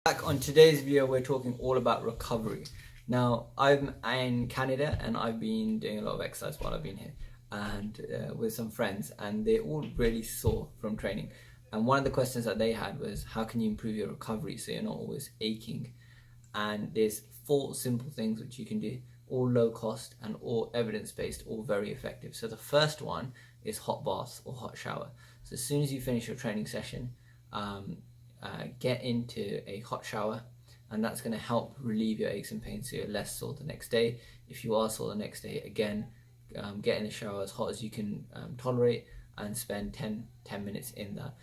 Back on today's video, we're talking all about recovery. Now, I'm in Canada and I've been doing a lot of exercise while I've been here and with some friends, and they're all really sore from training. And one of the questions that they had was, how can you improve your recovery so you're not always aching? And there's 4 simple things which you can do, all low cost and all evidence-based, all very effective. So the first one is hot baths or hot shower. So as soon as you finish your training session, get into a hot shower, and that's going to help relieve your aches and pains so you're less sore the next day. If you are sore the next day, again, get in the shower as hot as you can tolerate and spend 10 minutes in that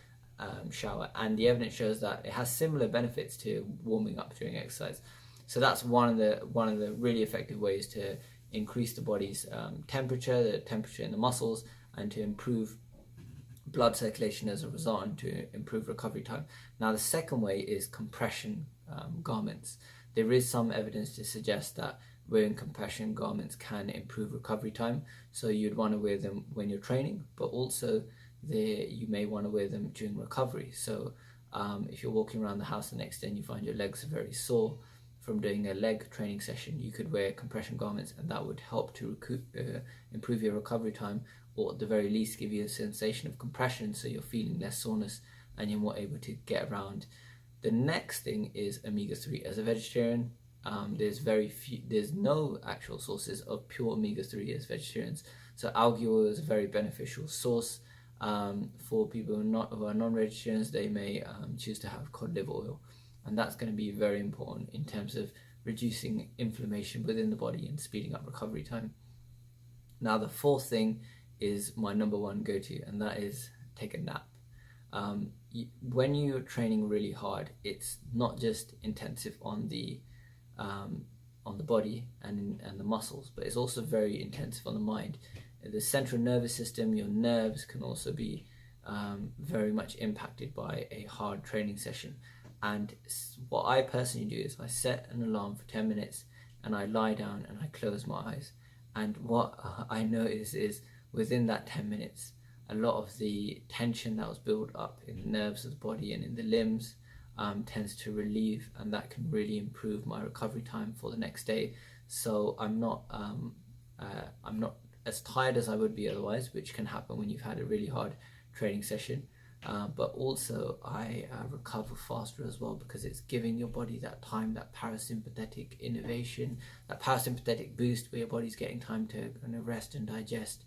shower. And the evidence shows that it has similar benefits to warming up during exercise. So that's one of the really effective ways to increase the body's temperature, the temperature in the muscles, and to improve blood circulation as a result, and to improve recovery time. Now, the second way is compression garments. There is some evidence to suggest that wearing compression garments can improve recovery time. So you'd want to wear them when you're training, but also you may want to wear them during recovery. So if you're walking around the house the next day and you find your legs are very sore from doing a leg training session, you could wear compression garments, and that would help to improve your recovery time, or at the very least give you a sensation of compression so you're feeling less soreness and you're more able to get around. The next thing is omega-3. As a vegetarian, there's no actual sources of pure omega-3 as vegetarians. So algae oil is a very beneficial source. For people who are non-vegetarians, they may choose to have cod liver oil, and that's going to be very important in terms of reducing inflammation within the body and speeding up recovery time. Now, the fourth thing is my number one go-to, and that is take a nap. When you're training really hard, it's not just intensive on the body and the muscles, but it's also very intensive on the mind. The central nervous system, your nerves, can also be very much impacted by a hard training session. And what I personally do is I set an alarm for 10 minutes and I lie down and I close my eyes. And what I notice is within that 10 minutes, a lot of the tension that was built up in the nerves of the body and in the limbs tends to relieve, and that can really improve my recovery time for the next day. So I'm not as tired as I would be otherwise, which can happen when you've had a really hard training session. But also I recover faster as well, because it's giving your body that time, that parasympathetic innervation, that parasympathetic boost where your body's getting time to kind of rest and digest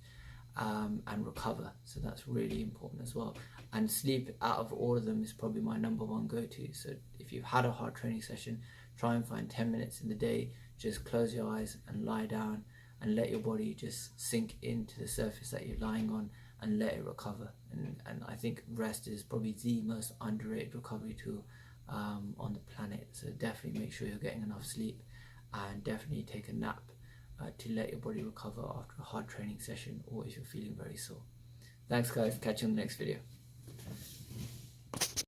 and recover. So that's really important as well. And sleep, out of all of them, is probably my number one go-to. So if you've had a hard training session, try and find 10 minutes in the day, just close your eyes and lie down and let your body just sink into the surface that you're lying on and let it recover. And I think rest is probably the most underrated recovery tool on the planet. So definitely make sure you're getting enough sleep, and definitely take a nap to let your body recover after a hard training session, or if you're feeling very sore. Thanks guys, catch you in the next video.